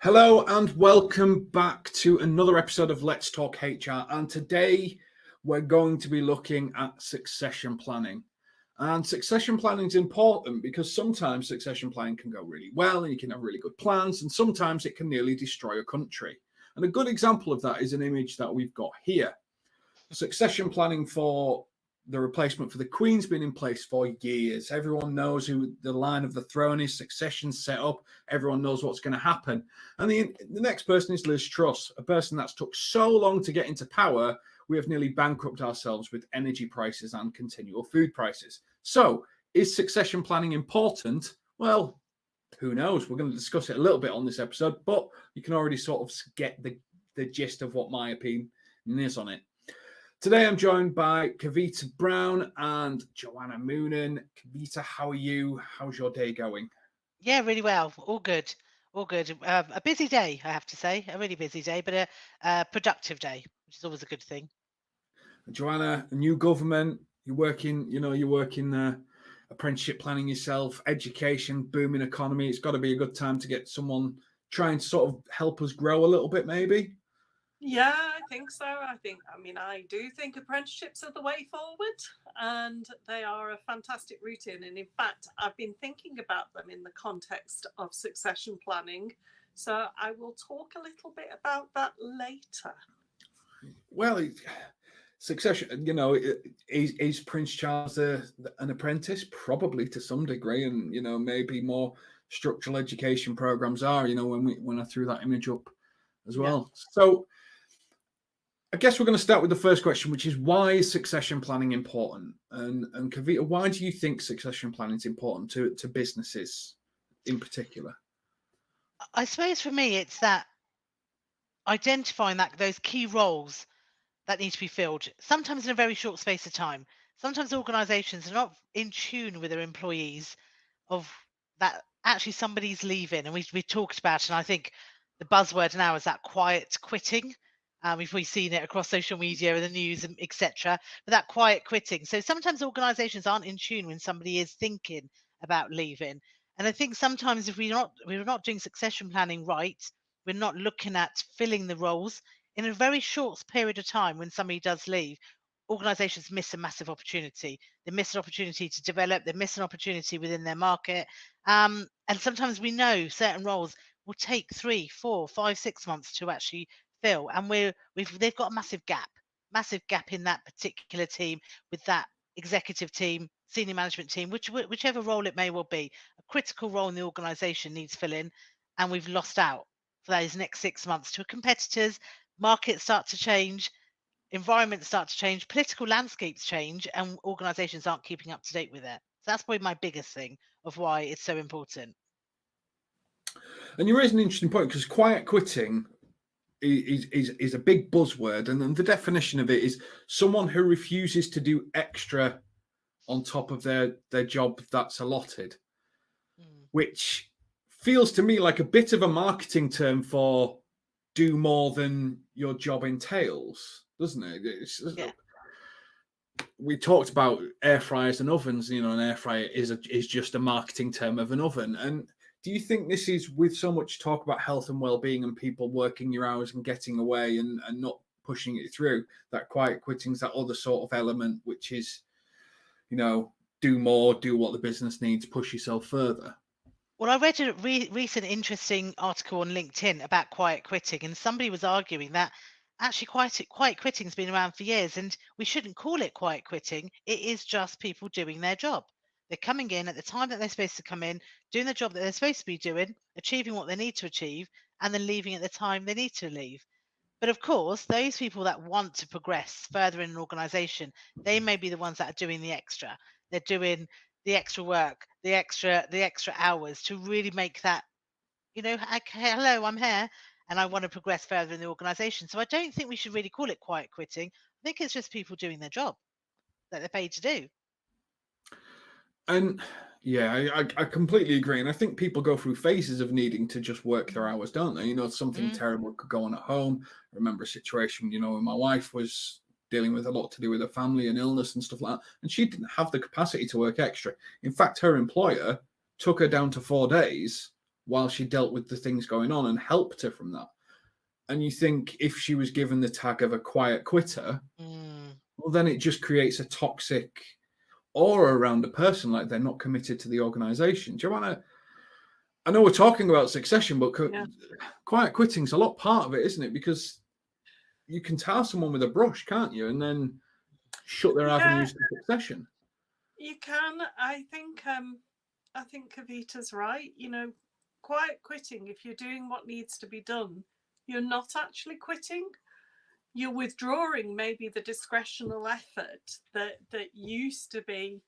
Hello and welcome back to another episode of Let's Talk HR. And today we're going to be looking at succession planning. And succession planning is important because sometimes succession planning can go really well and you can have really good plans, and sometimes it can nearly destroy a country. And a good example of that is an image that we've got here. Succession planning for the replacement for the Queen's been in place for years. Everyone knows who the line of the throne is, succession's set up, everyone knows what's going to happen. And the next person is Liz Truss, a person that's took so long to get into power, we have nearly bankrupted ourselves with energy prices and continual food prices. So, is succession planning important? Well, who knows? We're going to discuss it a little bit on this episode, but you can already sort of get the gist of what my opinion is on it. Today, I'm joined by Kavita Brown and Joanna Moonen. Kavita, how are you? How's your day going? Yeah, really well. All good. All good. A busy day, I have to say. A really busy day, but a productive day, which is always a good thing. Joanna, a new government. You're working apprenticeship planning yourself, education, booming economy. It's got to be a good time to get someone trying to sort of help us grow a little bit, maybe. Yeah, I think so. I do think apprenticeships are the way forward, and they are a fantastic route in. And in fact, I've been thinking about them in the context of succession planning. So I will talk a little bit about that later. Well, succession, is Prince Charles an apprentice? Probably to some degree, and maybe more structural education programs are. When I threw that image up as well. Yeah. So I guess we're going to start with the first question, which is why is succession planning important? And Kavita, why do you think succession planning is important to businesses in particular? I suppose for me, it's that identifying those key roles that need to be filled, sometimes in a very short space of time. Sometimes organizations are not in tune with their employees of that actually somebody's leaving. And we talked about it, and I think the buzzword now is that quiet quitting. We've seen it across social media and the news, and etc. But that quiet quitting. So sometimes organisations aren't in tune when somebody is thinking about leaving. And I think sometimes if we're not doing succession planning right, we're not looking at filling the roles in a very short period of time. When somebody does leave, organisations miss a massive opportunity. They miss an opportunity to develop. They miss an opportunity within their market. And sometimes we know certain roles will take 3, 4, 5, 6 months to actually fill, and they've got a massive gap in that particular team, with that executive team, senior management team, whichever role it may well be. A critical role in the organisation needs filling, and we've lost out for those next 6 months to competitors. Markets start to change, environments start to change, political landscapes change, and organisations aren't keeping up to date with it. So that's probably my biggest thing of why it's so important. And you raise an interesting point, because quiet quitting is a big buzzword, and the definition of it is someone who refuses to do extra on top of their job that's allotted, which feels to me like a bit of a marketing term for do more than your job entails, doesn't it? Yeah. We talked about air fryers and ovens. An air fryer is just a marketing term of an oven. And do you think this is, with so much talk about health and well-being and people working your hours and getting away and not pushing it through, that quiet quitting is that other sort of element, which is, do more, do what the business needs, push yourself further? Well, I read a recent interesting article on LinkedIn about quiet quitting, and somebody was arguing that actually quiet quitting has been around for years, and we shouldn't call it quiet quitting. It is just people doing their job. They're coming in at the time that they're supposed to come in, doing the job that they're supposed to be doing, achieving what they need to achieve, and then leaving at the time they need to leave. But of course, those people that want to progress further in an organization, they may be the ones that are doing the extra. They're doing the extra work, the extra hours to really make that, hello, I'm here and I want to progress further in the organization. So I don't think we should really call it quiet quitting. I think it's just people doing their job that they're paid to do. And yeah, I completely agree. And I think people go through phases of needing to just work their hours, don't they? Something terrible could go on at home. I remember a situation, when my wife was dealing with a lot to do with her family and illness and stuff like that. And she didn't have the capacity to work extra. In fact, her employer took her down to 4 days while she dealt with the things going on and helped her from that. And you think if she was given the tag of a quiet quitter, well, then it just creates a toxic aura around a person, like they're not committed to the organization. Do you want to? I know we're talking about succession, but quiet quitting's a lot part of it, isn't it? Because you can tar someone with a brush, can't you? And then shut their avenues to succession. You can. I think Kavita's right. You know, quiet quitting, if you're doing what needs to be done, you're not actually quitting. You're withdrawing maybe the discretional effort that used to be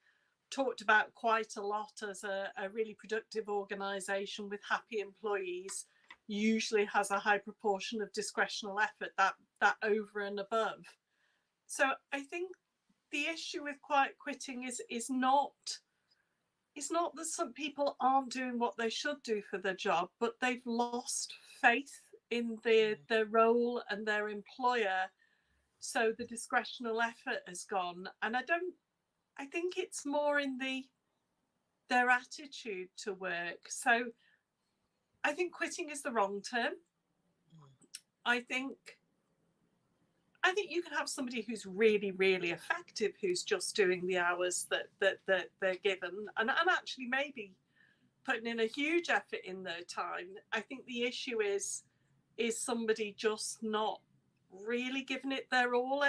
talked about quite a lot as a really productive organization with happy employees, usually has a high proportion of discretional effort, that over and above. So I think the issue with quiet quitting is not that some people aren't doing what they should do for their job, but they've lost faith in their role and their employer. So the discretional effort has gone. And I think it's more in their attitude to work. So I think quitting is the wrong term. I think you can have somebody who's really, really effective, who's just doing the hours that they're given, and actually maybe putting in a huge effort in their time. I think the issue is somebody just not really giving it their all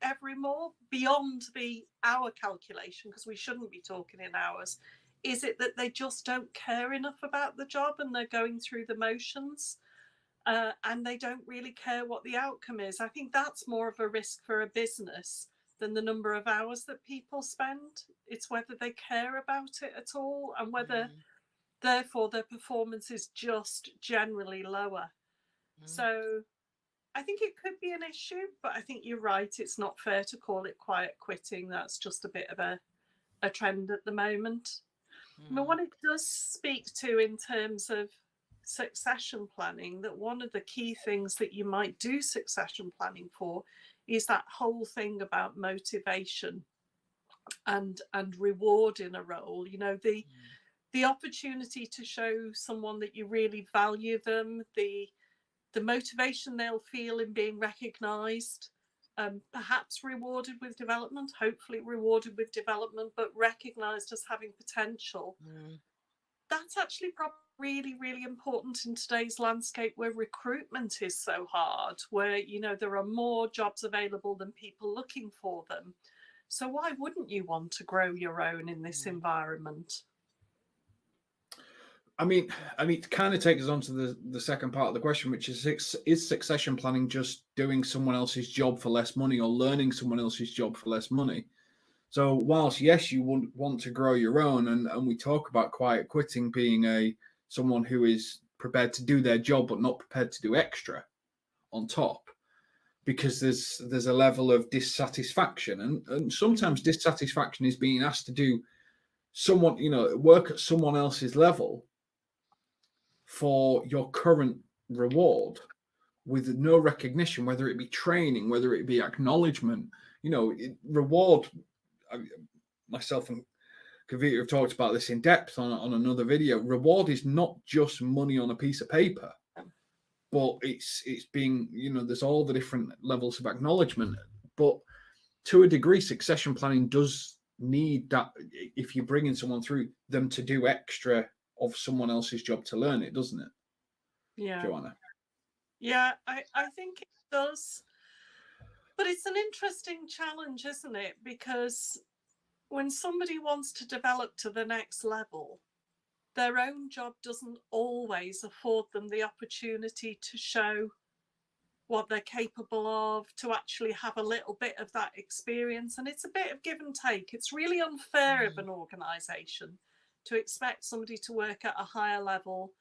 every more beyond the hour calculation, because we shouldn't be talking in hours. Is it that they just don't care enough about the job and they're going through the motions? And they don't really care what the outcome is. I think that's more of a risk for a business than the number of hours that people spend. It's whether they care about it at all, and whether therefore their performance is just generally lower. So I think it could be an issue, but I think you're right. It's not fair to call it quiet quitting. That's just a bit of a trend at the moment. I mean, what it does speak to in terms of succession planning, that one of the key things that you might do succession planning for is that whole thing about motivation and reward in a role. You know, the opportunity to show someone that you really value them, the motivation they'll feel in being recognized, perhaps rewarded with development, hopefully rewarded with development, but recognized as having potential. That's actually probably really, really important in today's landscape, where recruitment is so hard, where, you know, there are more jobs available than people looking for them. So why wouldn't you want to grow your own in this environment? I mean, it kind of takes us on to the second part of the question, which is succession planning just doing someone else's job for less money, or learning someone else's job for less money? So whilst, yes, you want to grow your own, and we talk about quiet quitting being someone who is prepared to do their job but not prepared to do extra on top, because there's a level of dissatisfaction, and sometimes dissatisfaction is being asked to do someone, you know, work at someone else's level for your current reward, with no recognition, whether it be training, whether it be acknowledgement. You know, reward. Myself and Kavita have talked about this in depth on another video. Reward is not just money on a piece of paper, but it's being, you know, there's all the different levels of acknowledgement. But to a degree, succession planning does need that. If you're bringing someone through, them to do extra of someone else's job to learn it, doesn't it? Yeah, Joanna? Yeah, I think it does. But it's an interesting challenge, isn't it? Because when somebody wants to develop to the next level, their own job doesn't always afford them the opportunity to show what they're capable of, to actually have a little bit of that experience. And it's a bit of give and take. It's really unfair of an organisation to expect somebody to work at a higher level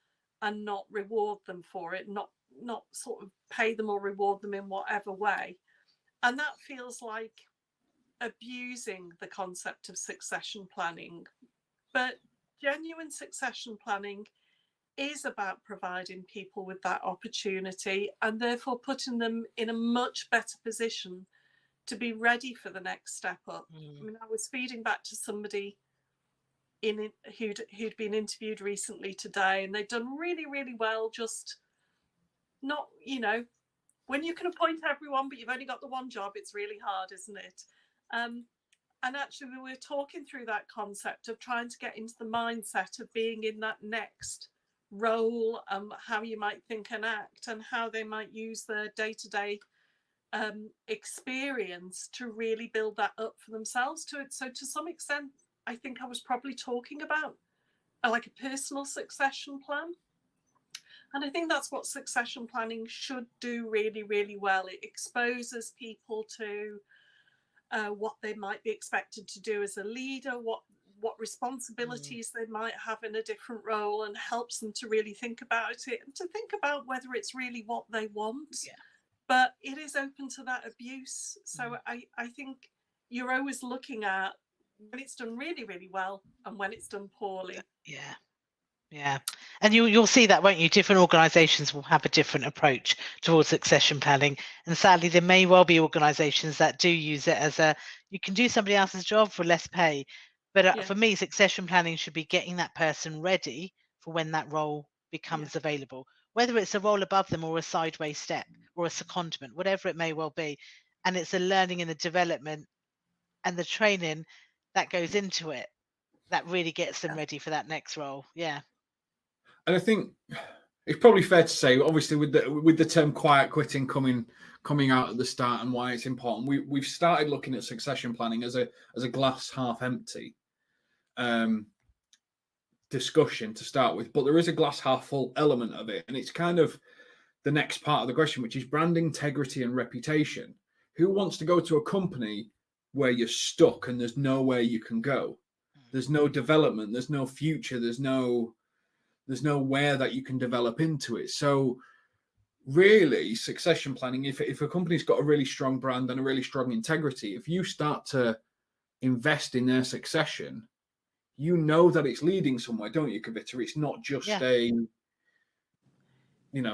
and not reward them for it, not sort of pay them or reward them in whatever way. And that feels like abusing the concept of succession planning. But genuine succession planning is about providing people with that opportunity, and therefore putting them in a much better position to be ready for the next step up. I mean, I was feeding back to somebody who'd been interviewed recently today, and they'd done really, really well. Just not, when you can appoint everyone, but you've only got the one job, it's really hard, isn't it? And actually, we were talking through that concept of trying to get into the mindset of being in that next role, how you might think and act, and how they might use their day-to-day experience to really build that up for themselves. So to some extent, I think I was probably talking about like a personal succession plan. And I think that's what succession planning should do really, really well. It exposes people to what they might be expected to do as a leader, what responsibilities they might have in a different role, and helps them to really think about it and to think about whether it's really what they want. Yeah. But it is open to that abuse. So I think you're always looking at when it's done really, really well and when it's done poorly. Yeah. And you'll see that, won't you? Different organisations will have a different approach towards succession planning. And sadly, there may well be organisations that do use it as you can do somebody else's job for less pay. But for me, succession planning should be getting that person ready for when that role becomes available, whether it's a role above them or a sideways step or a secondment, whatever it may well be. And it's the learning and the development and the training that goes into it that really gets them ready for that next role. Yeah. And I think it's probably fair to say, obviously, with the term quiet quitting coming out at the start and why it's important, we've started looking at succession planning as a glass half empty discussion to start with, but there is a glass half full element of it, and it's kind of the next part of the question, which is brand integrity and reputation. Who wants to go to a company where you're stuck and there's nowhere you can go? There's no development, there's no future, there's nowhere that you can develop into it. So really, succession planning, if a company's got a really strong brand and a really strong integrity, if you start to invest in their succession, you know that it's leading somewhere, don't you, Kavita? It's not just it's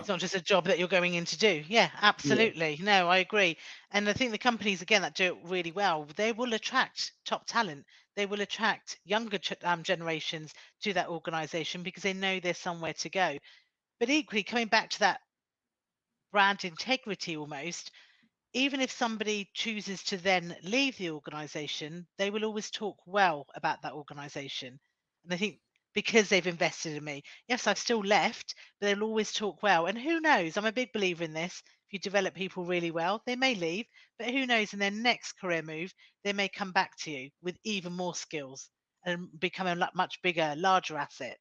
not just a job that you're going in to do. Yeah, absolutely. No, I agree. And I think the companies, again, that do it really well, they will attract top talent. They will attract younger generations to that organization because they know there's somewhere to go. But equally, coming back to that brand integrity almost, even if somebody chooses to then leave the organization, they will always talk well about that organization. And I think because they've invested in me, yes, I've still left, but they'll always talk well. And who knows? I'm a big believer in this. If you develop people really well, they may leave, but who knows? In their next career move, they may come back to you with even more skills and become a much bigger, larger asset.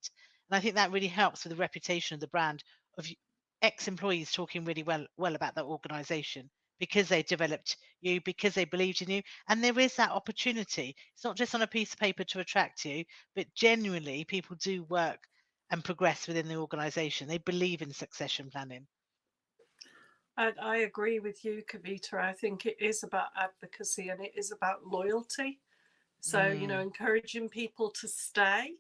And I think that really helps with the reputation of the brand of ex-employees talking really well about that organization, because they developed you, because they believed in you. And there is that opportunity. It's not just on a piece of paper to attract you, but genuinely people do work and progress within the organization. They believe in succession planning. I agree with you, Kavita. I think it is about advocacy and it is about loyalty. So, encouraging people to stay,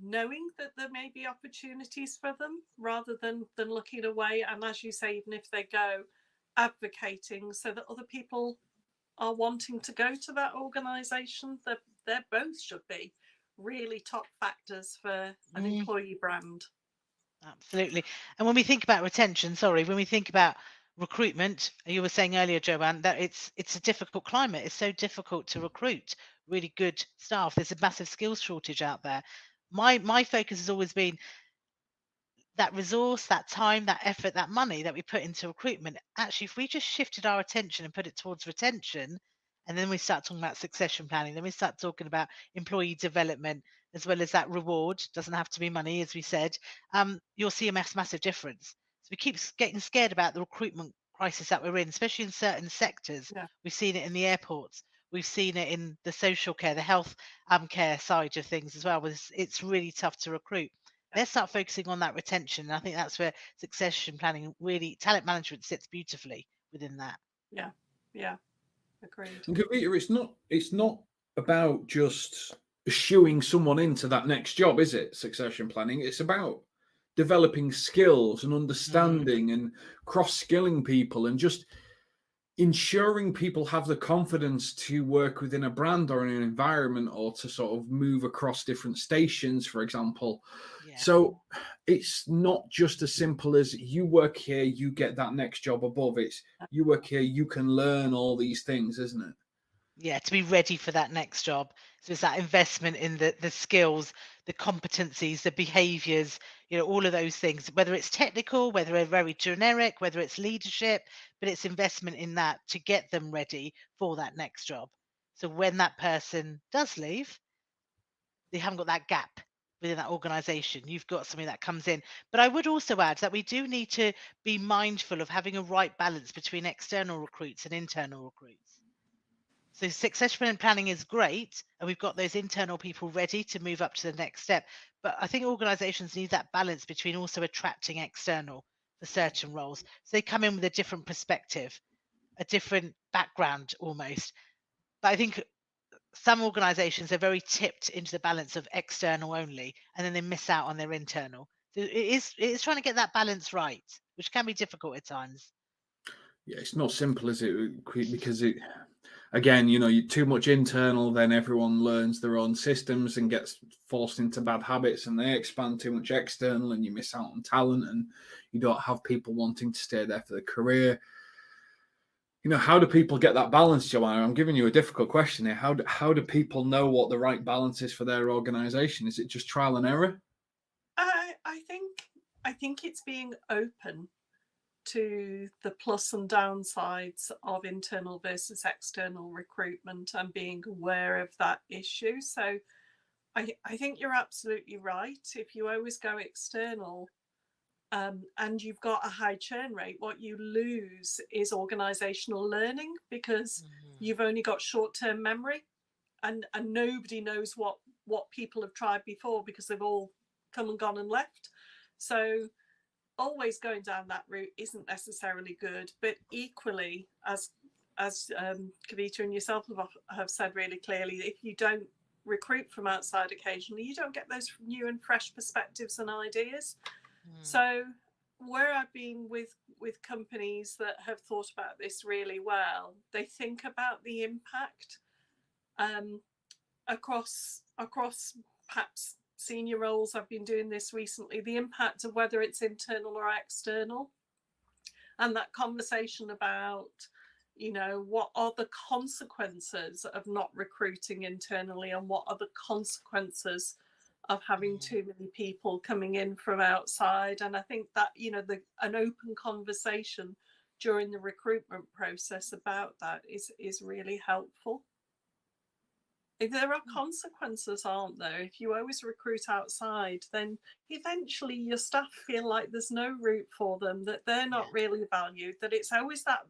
knowing that there may be opportunities for them rather than looking away. And as you say, even if they go, advocating so that other people are wanting to go to that organisation. They both should be really top factors for an employee brand. Absolutely. And when we think about retention, when we think about recruitment, you were saying earlier, Joanne, that it's a difficult climate. It's so difficult to recruit really good staff. There's a massive skills shortage out there. My focus has always been that resource, that time, that effort, that money that we put into recruitment. Actually, if we just shifted our attention and put it towards retention, and then we start talking about succession planning, then we start talking about employee development, as well as that reward, doesn't have to be money, as we said, you'll see a massive difference. So we keep getting scared about the recruitment crisis that we're in, especially in certain sectors. We've seen it in the airports. We've seen it in the social care, the health care side of things as well. It's really tough to recruit. Let's start focusing on that retention. And I think that's where succession planning, really, talent management sits beautifully within that. Yeah, agreed. And Kavita, it's not about just shooing someone into that next job, is it? Succession planning. It's about developing skills and understanding and cross-skilling people and just ensuring people have the confidence to work within a brand or in an environment, or to sort of move across different stations, for example. Yeah. So it's not just as simple as you work here, you get that next job above. It's you work here, you can learn all these things, isn't it? Yeah, to be ready for that next job. So it's that investment in the skills, the competencies, the behaviors, all of those things, whether it's technical, whether they're very generic, whether it's leadership, but it's investment in that to get them ready for that next job. So when that person does leave, they haven't got that gap within that organization. You've got something that comes in. But I would also add that we do need to be mindful of having a right balance between external recruits and internal recruits. So succession planning is great, and we've got those internal people ready to move up to the next step. But I think organizations need that balance between also attracting external for certain roles. So they come in with a different perspective, a different background almost. But I think some organizations are very tipped into the balance of external only, and then they miss out on their internal. So it is trying to get that balance right, which can be difficult at times. Yeah, it's not simple, is it? Because it, again, you too much internal, then everyone learns their own systems and gets forced into bad habits, and they expand too much external, and you miss out on talent, and you don't have people wanting to stay there for their career. How do people get that balance, Joanna? I'm giving you a difficult question here. How do people know what the right balance is for their organization? Is it just trial and error? I think it's being open to the plus and downsides of internal versus external recruitment and being aware of that issue. So I think you're absolutely right. If you always go external, and you've got a high churn rate, what you lose is organizational learning, because you've only got short-term memory, and nobody knows what people have tried before, because they've all come and gone and left. So always going down that route isn't necessarily good. But equally, as Kavita and yourself have said really clearly, if you don't recruit from outside occasionally, you don't get those new and fresh perspectives and ideas. So where I've been with companies that have thought about this really well, they think about the impact across perhaps senior roles. I've been doing this recently, the impact of whether it's internal or external, and that conversation about, what are the consequences of not recruiting internally, and what are the consequences of having too many people coming in from outside. And I think that, an open conversation during the recruitment process about that is really helpful. If there are consequences, aren't there? If you always recruit outside, then eventually your staff feel like there's no route for them, that they're not really valued, that it's always that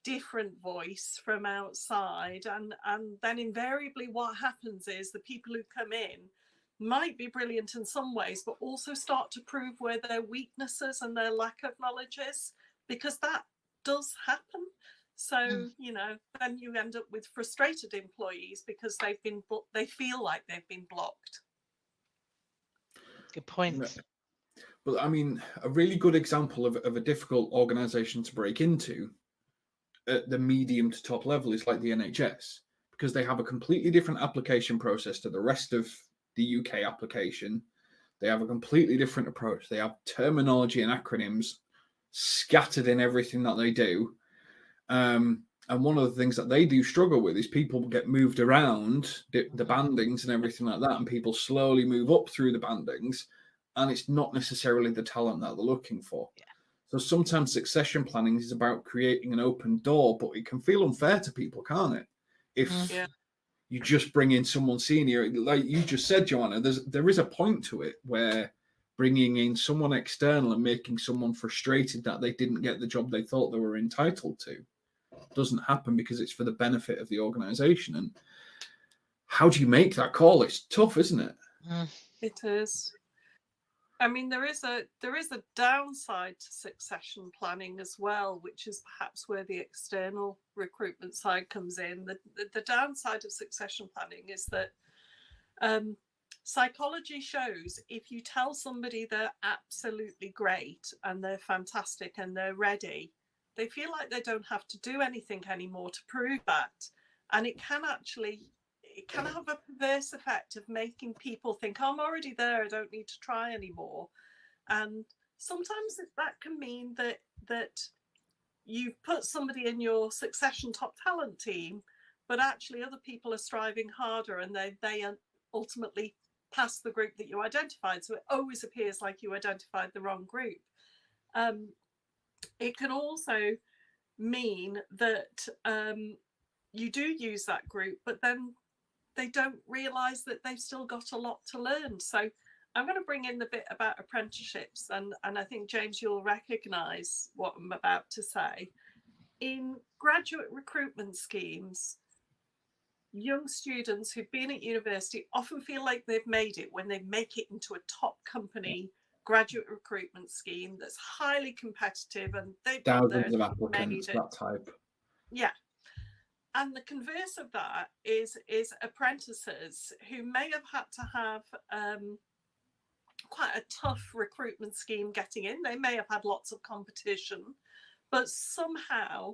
different voice from outside. And then invariably what happens is the people who come in might be brilliant in some ways, but also start to prove where their weaknesses and their lack of knowledge is, because that does happen. So, then you end up with frustrated employees because they feel like they've been blocked. Good point. But I mean, a really good example of a difficult organization to break into at the medium to top level is like the NHS, because they have a completely different application process to the rest of the UK application. They have a completely different approach. They have terminology and acronyms scattered in everything that they do. And one of the things that they do struggle with is people get moved around the bandings and everything like that, and people slowly move up through the bandings, and it's not necessarily the talent that they're looking for. Yeah. So sometimes succession planning is about creating an open door, but it can feel unfair to people, can't it? If you just bring in someone senior, like you just said, Joanna, there is a point to it where bringing in someone external and making someone frustrated that they didn't get the job they thought they were entitled to doesn't happen, because it's for the benefit of the organization. And how do you make that call? It's tough, isn't it? It is. I mean, there is a downside to succession planning as well, which is perhaps where the external recruitment side comes in. The downside of succession planning is that psychology shows if you tell somebody they're absolutely great and they're fantastic and they're ready, they feel like they don't have to do anything anymore to prove that. And it can have a perverse effect of making people think, oh, I'm already there, I don't need to try anymore. And sometimes that can mean that you've put somebody in your succession top talent team, but actually other people are striving harder, and they ultimately pass the group that you identified. So it always appears like you identified the wrong group. It can also mean that you do use that group, but then they don't realise that they've still got a lot to learn. So I'm going to bring in the bit about apprenticeships, and I think, James, you'll recognise what I'm about to say. In graduate recruitment schemes, young students who've been at university often feel like they've made it when they make it into a top company graduate recruitment scheme that's highly competitive, and they've got Thousands of applicants, that type. Yeah. And the converse of that is apprentices who may have had to have quite a tough recruitment scheme getting in. They may have had lots of competition, but somehow,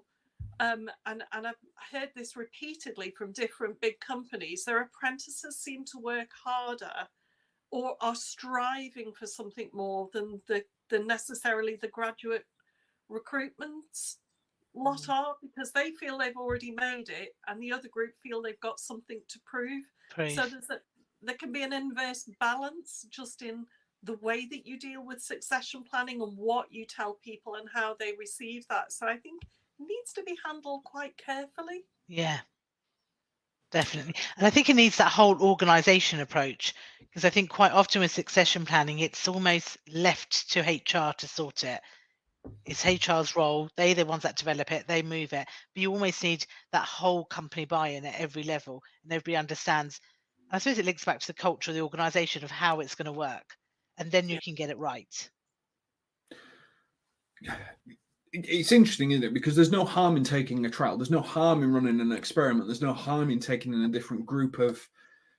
and I've heard this repeatedly from different big companies, their apprentices seem to work harder or are striving for something more than necessarily the graduate recruitment lot are, because they feel they've already made it and the other group feel they've got something to prove. So there can be an inverse balance just in the way that you deal with succession planning and what you tell people and how they receive that. So I think it needs to be handled quite carefully. Yeah, definitely. And I think it needs that whole organisation approach, because I think quite often with succession planning, it's almost left to HR to sort it. It's HR's role. They're the ones that develop it. They move it. But you almost need that whole company buy-in at every level, and everybody understands. I suppose it links back to the culture of the organisation of how it's going to work, and then you can get it right. It's interesting, isn't it? Because there's no harm in taking a trial. There's no harm in running an experiment. There's no harm in taking in a different group of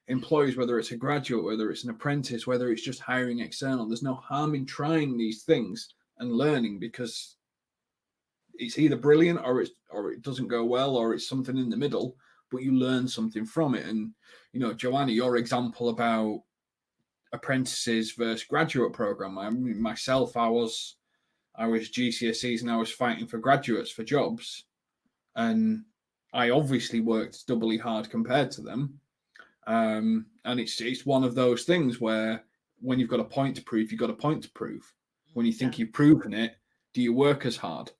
employees, whether it's a graduate, whether it's an apprentice, whether it's just hiring external. There's no harm in trying these things and learning, because it's either brilliant or it doesn't go well, or it's something in the middle, but you learn something from it. And, you know, Joanna, your example about apprentices versus graduate program. I mean, myself, I was GCSEs and I was fighting for graduates for jobs, and I obviously worked doubly hard compared to them. And it's one of those things where when you've got a point to prove, you've got a point to prove. When you think you've proven it, do you work as hard?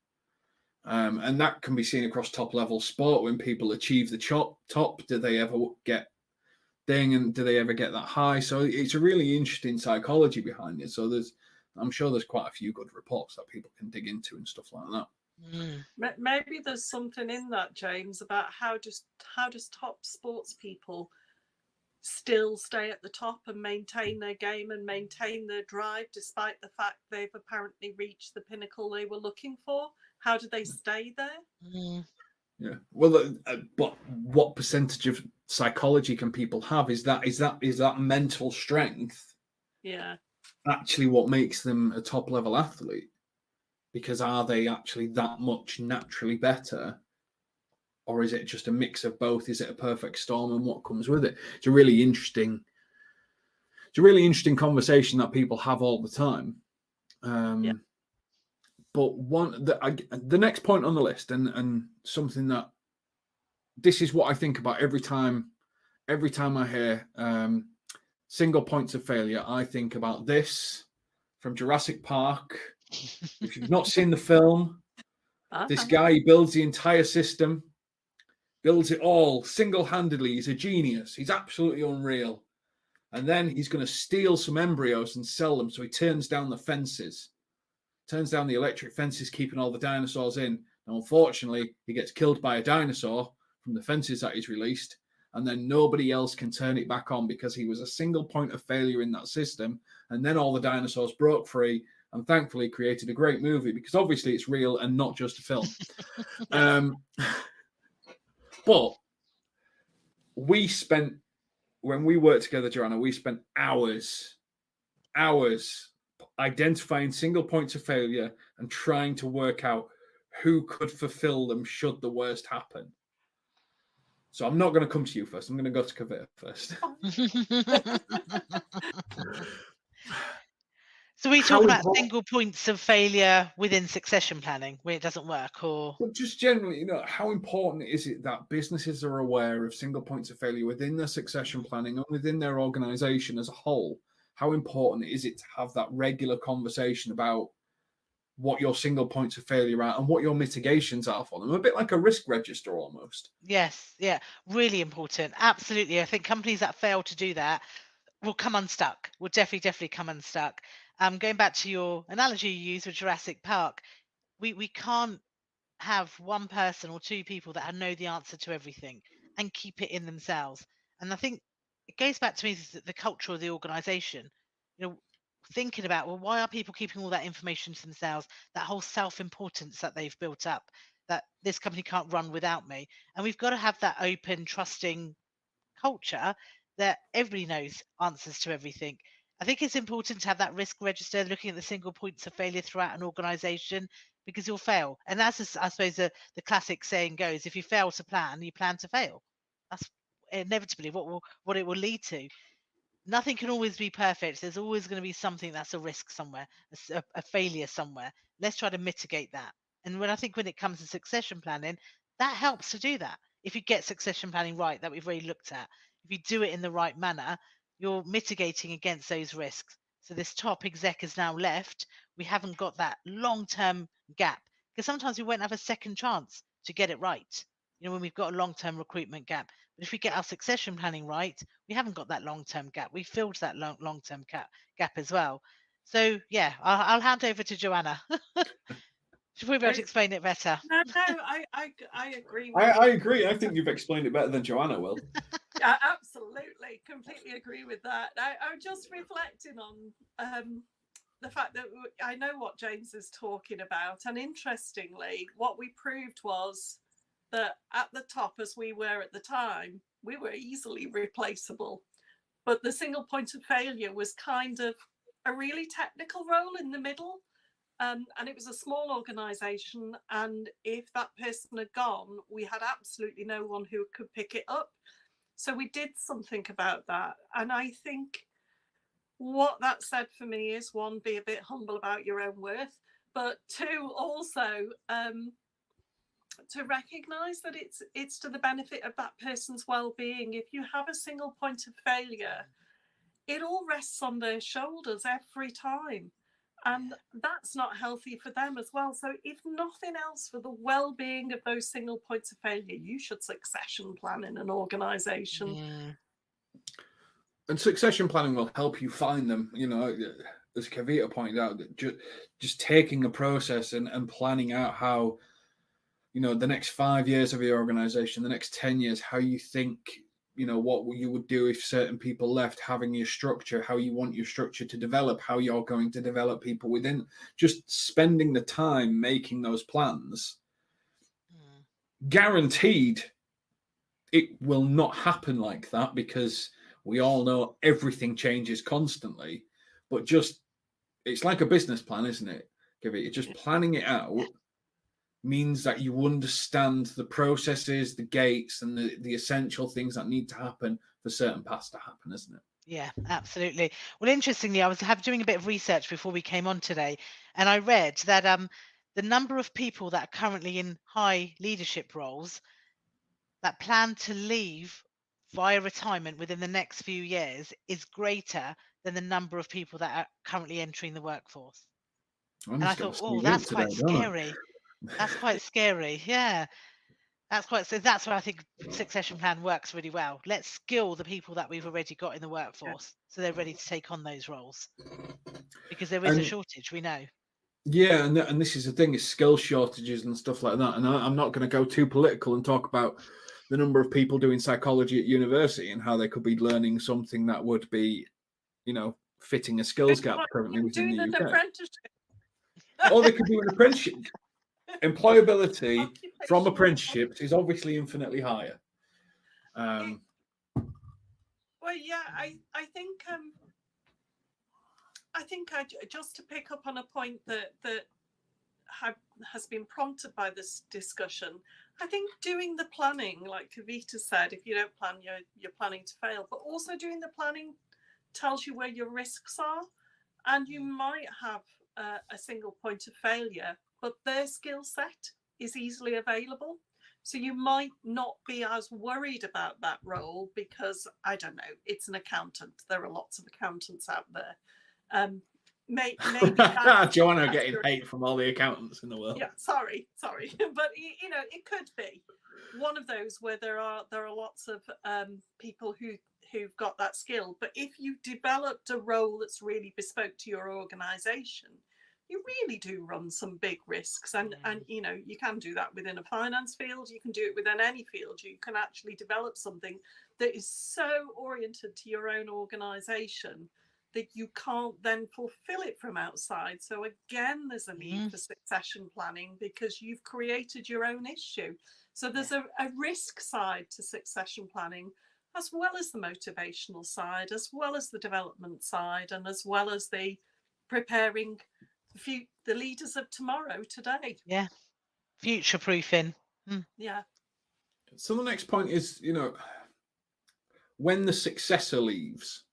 And that can be seen across top level sport. When people achieve the top, do they ever get and do they ever get that high? So it's a really interesting psychology behind it. So I'm sure there's quite a few good reports that people can dig into and stuff like that. Maybe there's something in that, James, about how does top sports people still stay at the top and maintain their game and maintain their drive despite the fact they've apparently reached the pinnacle they were looking for? How do they stay there? Yeah. Well, but what percentage of psychology can people have? Is that mental strength? Yeah. Actually, what makes them a top level athlete? Because are they actually that much naturally better? Or is it just a mix of both? Is it a perfect storm, and what comes with it? It's a really interesting conversation that people have all the time. But the next point on the list, and something that this is what I think about every time I hear single points of failure, I think about this from Jurassic Park. If you've not seen the film, this guy builds the entire system. Builds it all single-handedly. He's a genius. He's absolutely unreal. And then he's going to steal some embryos and sell them. So he turns down the fences, turns down the electric fences, keeping all the dinosaurs in. And unfortunately, he gets killed by a dinosaur from the fences that he's released. And then nobody else can turn it back on because he was a single point of failure in that system. And then all the dinosaurs broke free and thankfully created a great movie, because obviously it's real and not just a film. But when we worked together, Joanna, we spent hours identifying single points of failure and trying to work out who could fulfill them should the worst happen. So I'm not going to come to you first. I'm going to go to Kavita first. So we How talk about important- single points of failure within succession planning where it doesn't work, or But just generally, how important is it that businesses are aware of single points of failure within their succession planning and within their organization as a whole? How important is it to have that regular conversation about what your single points of failure are and what your mitigations are for them? A bit like a risk register almost. yes, yeah, really important. Absolutely. I think companies that fail to do that will come unstuck, will definitely come unstuck. Going back to your analogy you used with Jurassic Park, we can't have one person or two people that know the answer to everything and keep it in themselves. And I think it goes back to me the culture of the organization. Thinking about, well, why are people keeping all that information to themselves? That whole self-importance that they've built up, that this company can't run without me. And we've got to have that open, trusting culture that everybody knows answers to everything. I think it's important to have that risk register, looking at the single points of failure throughout an organization, because you'll fail. And as I suppose the classic saying goes, if you fail to plan, you plan to fail. That's inevitably what it will lead to. Nothing can always be perfect. There's always going to be something that's a risk somewhere, a failure somewhere. Let's try to mitigate that. And when it comes to succession planning, that helps to do that. If you get succession planning right, that we've already looked at, if you do it in the right manner, you're mitigating against those risks. So this top exec is now left. We haven't got that long-term gap, because sometimes we won't have a second chance to get it right. When we've got a long-term recruitment gap. But if we get our succession planning right, we haven't got that long-term gap. We filled that long-term gap as well. So yeah, I'll hand over to Joanna. She'll probably be able to explain it better. No, I agree with I agree. I think you've explained it better than Joanna will. Yeah, absolutely, completely agree with that. I'm just reflecting on the fact that I know what James is talking about, and interestingly, what we proved was that at the top, as we were at the time, we were easily replaceable. But the single point of failure was kind of a really technical role in the middle. And it was a small organisation. And if that person had gone, we had absolutely no one who could pick it up. So we did something about that. And I think what that said for me is, one, be a bit humble about your own worth, but two, also to recognise that it's to the benefit of that person's well-being. If you have a single point of failure, it all rests on their shoulders every time. And that's not healthy for them as well. So if nothing else, for the well-being of those single points of failure, you should succession plan in an organisation. Yeah. And succession planning will help you find them. As Kavita pointed out, that just taking a process and planning out how, the next 5 years of your organization, the next 10 years, how you think, what you would do if certain people left, having your structure, how you want your structure to develop, how you're going to develop people within, just spending the time making those plans. Guaranteed it will not happen like that, because we all know everything changes constantly. But it's like a business plan, isn't it? Just planning it out means that you understand the processes, the gates, and the essential things that need to happen for certain paths to happen, isn't it? Yeah, absolutely. Well, interestingly, I was doing a bit of research before we came on today, and I read that the number of people that are currently in high leadership roles that plan to leave via retirement within the next few years is greater than the number of people that are currently entering the workforce. And I thought, oh, that's quite scary. That's quite scary. Yeah. So that's where I think succession plan works really well. Let's skill the people that we've already got in the workforce so they're ready to take on those roles, because there is a shortage, we know. Yeah, and this is the thing, is skill shortages and stuff like that. And I'm not going to go too political and talk about the number of people doing psychology at university and how they could be learning something that would be, fitting a skills gap currently within the UK. Apprenticeship. Or they could do an apprenticeship. Employability from apprenticeships is obviously infinitely higher. Well, yeah, I think just to pick up on a point that has been prompted by this discussion. I think doing the planning, like Kavita said, if you don't plan, you're planning to fail. But also doing the planning tells you where your risks are, and you might have a single point of failure, but their skill set is easily available. So you might not be as worried about that role because, I don't know, it's an accountant. There are lots of accountants out there. Maybe Joanna getting hate from all the accountants in the world. Yeah, sorry, but you know, it could be one of those where there are lots of people who've got that skill. But if you've developed a role that's really bespoke to your organization, you really do run some big risks. And you know, you can do that within a finance field, you can do it within any field. You can actually develop something that is so oriented to your own organization that you can't then fulfill it from outside. So again, there's a need for succession planning because you've created your own issue. So there's a risk side to succession planning, as well as the motivational side, as well as the development side, and as well as the preparing the leaders of tomorrow, today. Yeah, future proofing. Yeah. So the next point is, you know, when the successor leaves,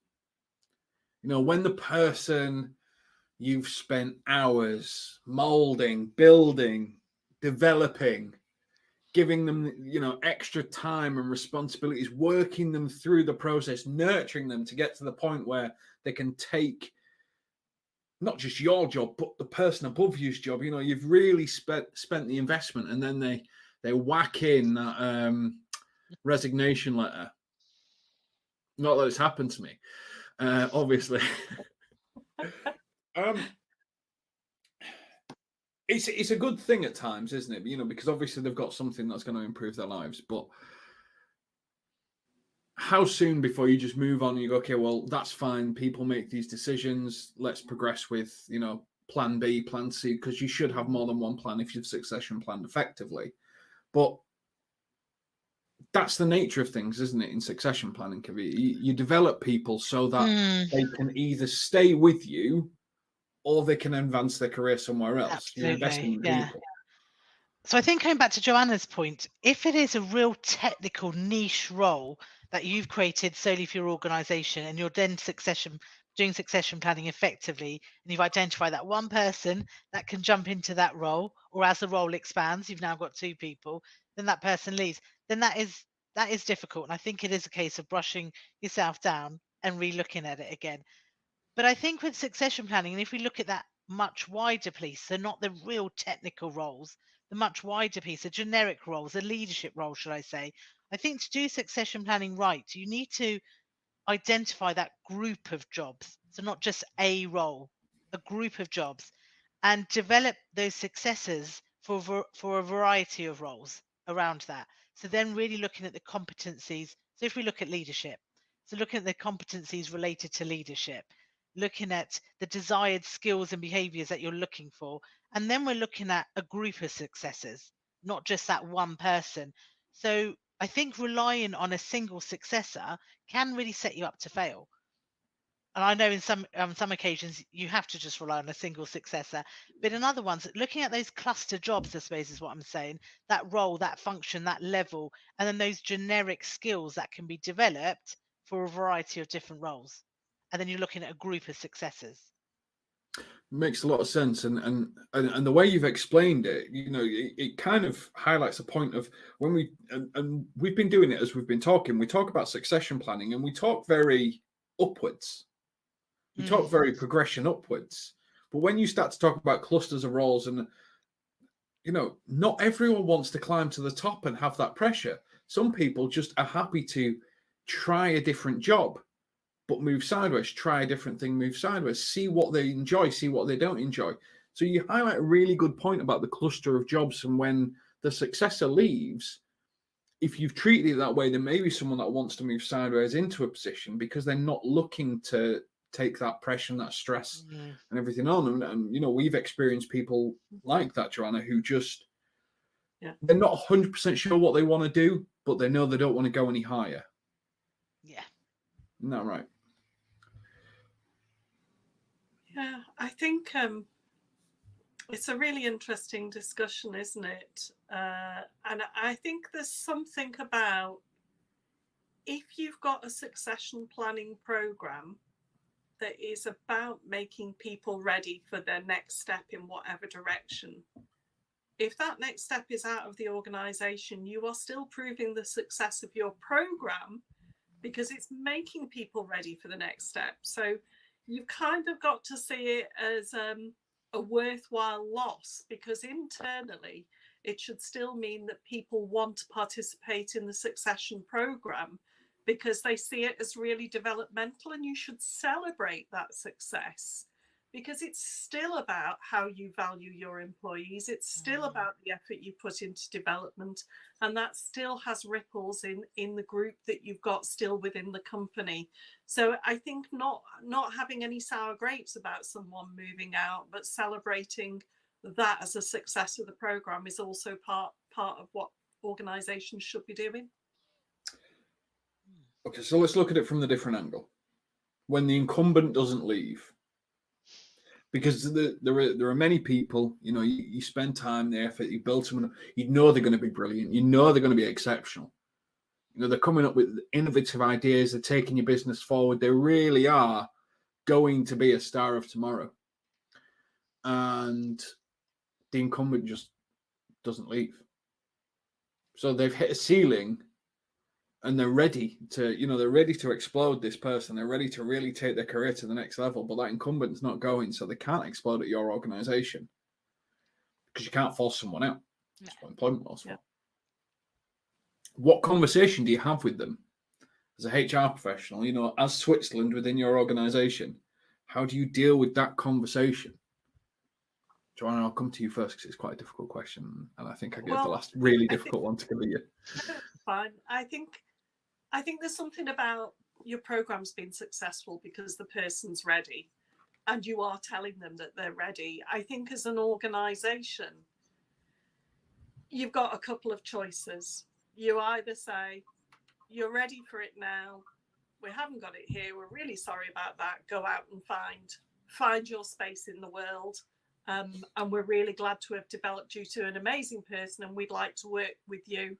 you know, when the person you've spent hours molding, building, developing, giving them, you know, extra time and responsibilities, working them through the process, nurturing them to get to the point where they can take not just your job, but the person above you's job. You know, you've really spent the investment, and then they whack in that resignation letter. Not that it's happened to me, obviously. It's a good thing at times, isn't it? You know, because obviously they've got something that's going to improve their lives. But how soon before you just move on and you go, okay, well, that's fine. People make these decisions. Let's progress with, you know, plan B, plan C, because you should have more than one plan if you've succession planned effectively. But that's the nature of things, isn't it? In succession planning, you develop people so that they can either stay with you or they can advance their career somewhere else. Absolutely. You're investing in people. So I think going back to Joanna's point, if it is a real technical niche role that you've created solely for your organization and you're then doing succession planning effectively, and you've identified that one person that can jump into that role, or as the role expands, you've now got two people, then that person leaves, then that is difficult. And I think it is a case of brushing yourself down and re-looking at it again. But I think with succession planning, and if we look at that much wider piece, so not the real technical roles, the much wider piece, the generic roles, the leadership role, should I say, I think to do succession planning right, you need to identify that group of jobs. So not just a role, a group of jobs, and develop those successors for a variety of roles around that. So then really looking at the competencies. So if we look at leadership, so looking at the competencies related to leadership, looking at the desired skills and behaviors that you're looking for. And then we're looking at a group of successors, not just that one person. So I think relying on a single successor can really set you up to fail. And I know in some occasions you have to just rely on a single successor, but in other ones, looking at those cluster jobs, I suppose is what I'm saying, that role, that function, that level, and then those generic skills that can be developed for a variety of different roles. And then you're looking at a group of successors. Makes a lot of sense, and the way you've explained it, you know, it kind of highlights a point of when we've been doing it as we've been talking. We talk about succession planning, and we talk very upwards. We talk very progression upwards. But when you start to talk about clusters of roles, and you know, not everyone wants to climb to the top and have that pressure. Some people just are happy to try a different job, but move sideways, try a different thing, move sideways, see what they enjoy, see what they don't enjoy. So you highlight a really good point about the cluster of jobs, and when the successor leaves, if you've treated it that way, then maybe someone that wants to move sideways into a position because they're not looking to take that pressure and that stress and everything on. And you know, we've experienced people like that, Joanna, who just, they're not 100% sure what they want to do, but they know they don't want to go any higher. Yeah. Isn't that right? Yeah, I think It's a really interesting discussion, isn't it? And I think there's something about, if you've got a succession planning program that is about making people ready for their next step in whatever direction, if that next step is out of the organization, you are still proving the success of your program, because it's making people ready for the next step. So you've kind of got to see it as a worthwhile loss, because internally it should still mean that people want to participate in the succession program because they see it as really developmental, and you should celebrate that success, because it's still about how you value your employees. It's still about the effort you put into development, and that still has ripples in the group that you've got still within the company. So I think not having any sour grapes about someone moving out, but celebrating that as a success of the program is also part of what organizations should be doing. Okay, so let's look at it from the different angle. When the incumbent doesn't leave, because there are many people, you know, you spend time, the effort, you build someone, you know they're going to be brilliant, you know they're going to be exceptional. You know, they're coming up with innovative ideas, they're taking your business forward, they really are going to be a star of tomorrow. And the incumbent just doesn't leave. So they've hit a ceiling, and they're ready to explode this person. They're ready to really take their career to the next level, but that incumbent's not going, so they can't explode at your organization, because you can't force someone out. That's what employment law's for. What conversation do you have with them as a HR professional, you know, as Switzerland within your organization? How do you deal with that conversation? Joanna, I'll come to you first, because it's quite a difficult question, and I think I gave the last really difficult one to give you. Fine. I think there's something about your program's been successful because the person's ready, and you are telling them that they're ready. I think as an organization, you've got a couple of choices. You either say, you're ready for it now, we haven't got it here, we're really sorry about that, go out and find your space in the world, and we're really glad to have developed you to an amazing person, and we'd like to work with you,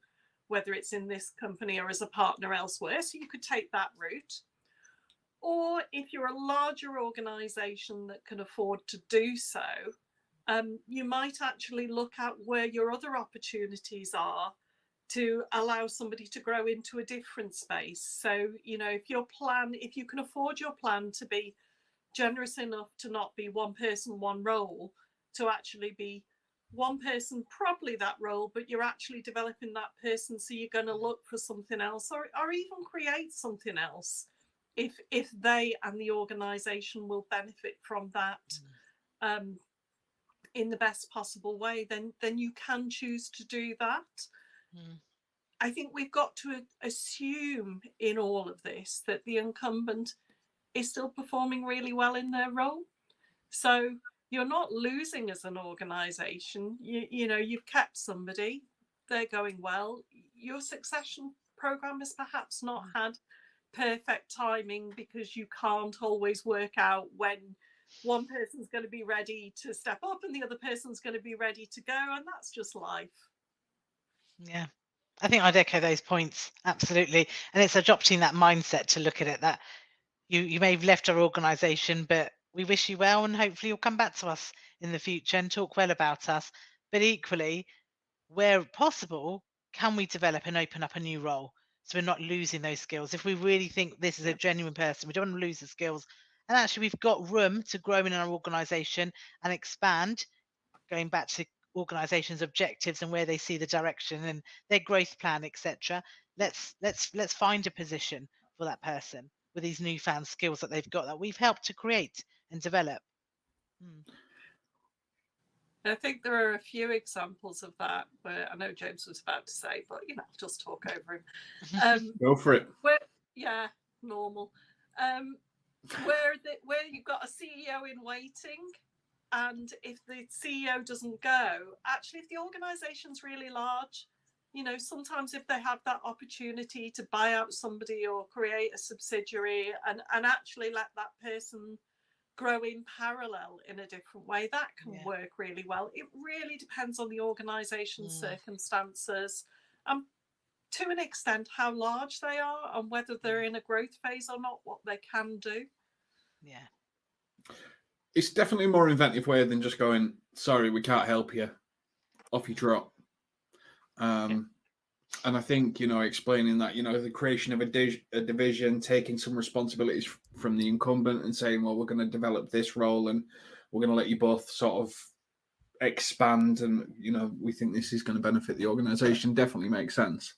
whether it's in this company or as a partner elsewhere. So you could take that route. Or if you're a larger organization that can afford to do so, you might actually look at where your other opportunities are to allow somebody to grow into a different space. So, you know, if you can afford your plan to be generous enough to not be one person, one role, to actually be one person, probably that role, but you're actually developing that person, so you're going to look for something else, or even create something else if they and the organization will benefit from that in the best possible way, then you can choose to do that. I think we've got to assume in all of this that the incumbent is still performing really well in their role. So you're not losing as an organization. You know, you've kept somebody, they're going well. Your succession program has perhaps not had perfect timing, because you can't always work out when one person's going to be ready to step up and the other person's going to be ready to go, and that's just life. Yeah, I think I'd echo those points, absolutely. And it's adopting that mindset to look at it, that you may have left our organisation, but we wish you well, and hopefully you'll come back to us in the future and talk well about us. But equally, where possible, can we develop and open up a new role, so we're not losing those skills? If we really think this is a genuine person, we don't want to lose the skills. And actually, we've got room to grow in our organisation and expand, going back to organizations' objectives and where they see the direction and their growth plan, etc. Let's find a position for that person with these newfound skills that they've got, that we've helped to create and develop. I think there are a few examples of that where I know James was about to say, but you know, I'll just talk over him. Go for it. Normal. Where you've got a CEO in waiting, and if the CEO doesn't go, actually, if the organization's really large, you know, sometimes if they have that opportunity to buy out somebody or create a subsidiary and actually let that person grow in parallel in a different way. That can Yeah. work really well. It really depends on the organisation's circumstances, and to an extent how large they are and whether they're in a growth phase or not, what they can do. Yeah. It's definitely a more inventive way than just going, sorry, we can't help you. Off you drop. And I think, explaining that, the creation of a division, taking some responsibilities from the incumbent and saying, well, we're going to develop this role and we're going to let you both sort of expand. And, we think this is going to benefit the organization definitely makes sense.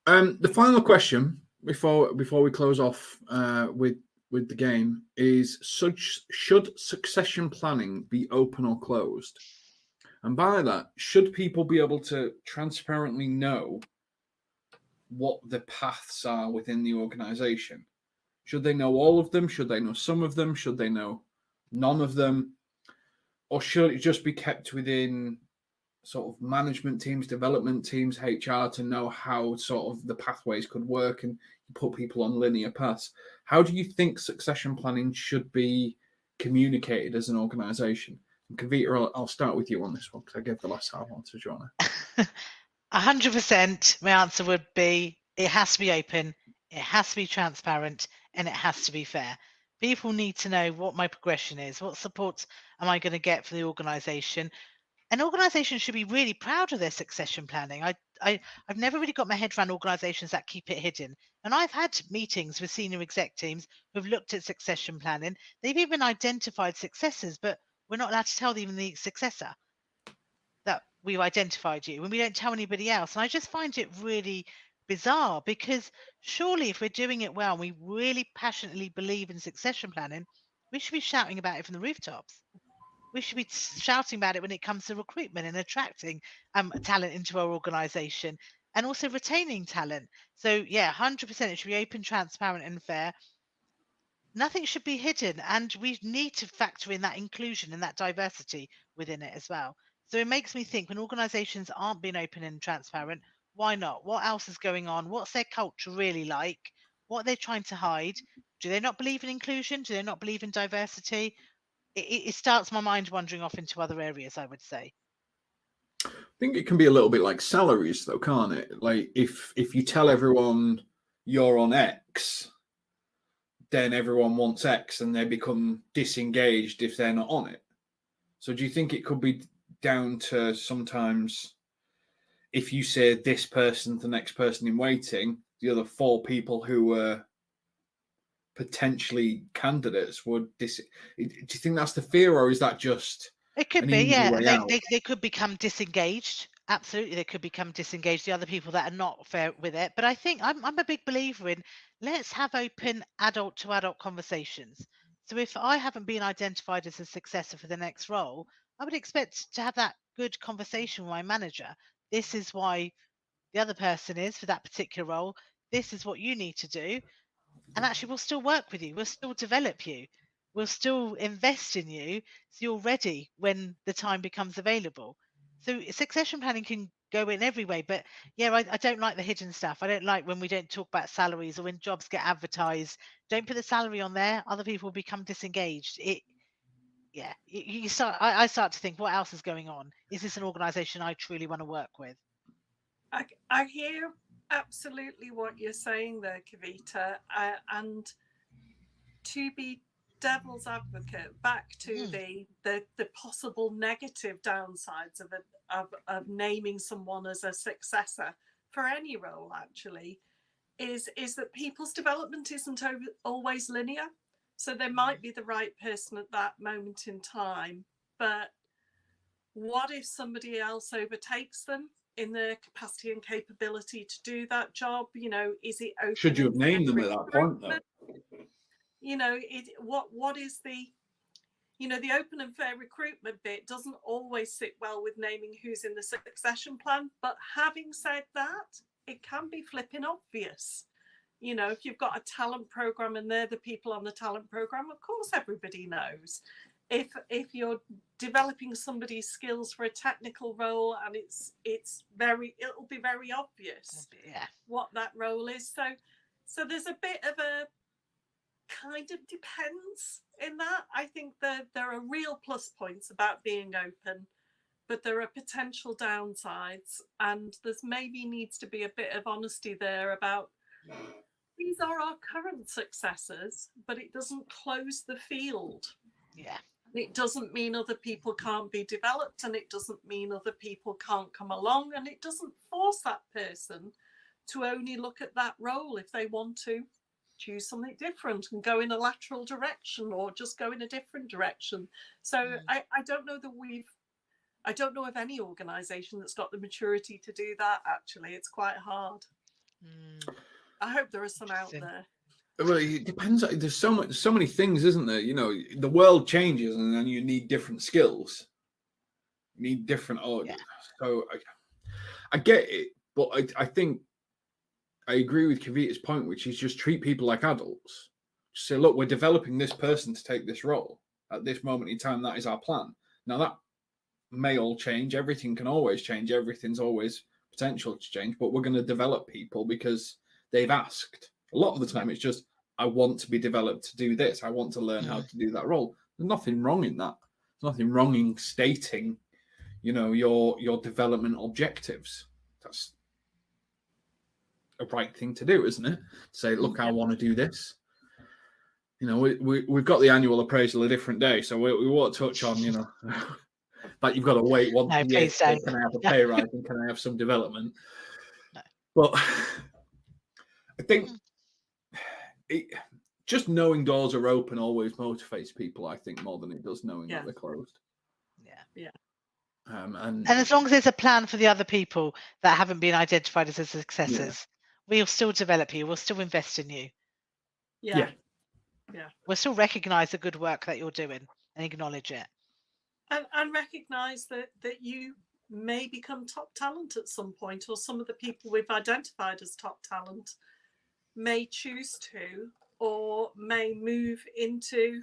The final question before we close off with the game is, should succession planning be open or closed? And by that, should people be able to transparently know what the paths are within the organization? Should they know all of them? Should they know some of them? Should they know none of them? Or should it just be kept within sort of management teams, development teams, HR to know how sort of the pathways could work and put people on linear paths? How do you think succession planning should be communicated as an organization? And Kavita, I'll start with you on this one because I gave the last half on to Joanna. 100%. My answer would be, it has to be open, it has to be transparent, and it has to be fair. People need to know what my progression is, what supports am I going to get for the organisation. An organisation should be really proud of their succession planning. I've never really got my head around organisations that keep it hidden. And I've had meetings with senior exec teams who've looked at succession planning. They've even identified successors, but we're not allowed to tell them the successor that we've identified you, and we don't tell anybody else. And I just find it really bizarre, because surely if we're doing it well, we really passionately believe in succession planning, we should be shouting about it from the rooftops. We should be shouting about it when it comes to recruitment and attracting talent into our organisation, and also retaining talent. So yeah, 100%, it should be open, transparent and fair. Nothing should be hidden, and we need to factor in that inclusion and that diversity within it as well. So it makes me think, when organisations aren't being open and transparent, why not? What else is going on? What's their culture really like? What are they trying to hide? Do they not believe in inclusion? Do they not believe in diversity? It starts my mind wandering off into other areas, I would say. I think it can be a little bit like salaries, though, can't it? Like if you tell everyone you're on X, then everyone wants X and they become disengaged if they're not on it. So do you think it could be down to sometimes if you say this person's the next person in waiting, the other four people who were potentially candidates would do you think that's the fear, or is that just it could an be, easy yeah, way out? they could become disengaged. Absolutely, they could become disengaged, the other people that are not fair with it. But I think I'm a big believer in, let's have open adult to adult conversations. So if I haven't been identified as a successor for the next role, I would expect to have that good conversation with my manager. This is why the other person is for that particular role. This is what you need to do. And actually, we'll still work with you. We'll still develop you. We'll still invest in you so you're ready when the time becomes available. So succession planning can go in every way. But yeah, I don't like the hidden stuff. I don't like when we don't talk about salaries, or when jobs get advertised. Don't put the salary on there. Other people become disengaged. You start. I start to think, what else is going on? Is this an organisation I truly want to work with? I hear absolutely what you're saying there, Kavita, and to be devil's advocate, back to the possible negative downsides of naming someone as a successor for any role, actually, is that people's development isn't always linear. So they might be the right person at that moment in time, but what if somebody else overtakes them in their capacity and capability to do that job? Is it open? Should you have named them at that point, though? What is the the open and fair recruitment bit doesn't always sit well with naming who's in the succession plan. But having said that, it can be flipping obvious. If you've got a talent program and they're the people on the talent program, of course everybody knows. If you're developing somebody's skills for a technical role, and it'll be very obvious what that role is. So there's a bit of a kind of depends in that. I think that there are real plus points about being open, but there are potential downsides, and there's maybe needs to be a bit of honesty there about these are our current successors, but it doesn't close the field. Yeah. It doesn't mean other people can't be developed, and it doesn't mean other people can't come along, and it doesn't force that person to only look at that role if they want to choose something different and go in a lateral direction or just go in a different direction. So I don't know that I don't know of any organisation that's got the maturity to do that, actually. It's quite hard. I hope there are some out there. Well, it depends. There's so many things, isn't there? You know, the world changes, and then you need different skills. You need different. So I get it, but I think I agree with Kavita's point, which is just treat people like adults. Just say, look, we're developing this person to take this role at this moment in time. That is our plan. Now that may all change. Everything can always change. Everything's always potential to change. But we're going to develop people because they've asked. A lot of the time, it's just, I want to be developed to do this. I want to learn how to do that role. There's nothing wrong in that. There's nothing wrong in stating, you know, your development objectives. That's a right thing to do, isn't it? Say, look, I want to do this. You know, we've got the annual appraisal a different day, so we won't touch on, you know, like you've got to wait one year. Can I have a pay rise and can I have some development? No. But I think just knowing doors are open always motivates people, I think, more than it does knowing that they're closed. Yeah. And as long as there's a plan for the other people that haven't been identified as successors, we'll still develop you. We'll still invest in you. Yeah. We'll still recognise the good work that you're doing and acknowledge it. And recognise that you may become top talent at some point, or some of the people we've identified as top talent may choose to, or may move into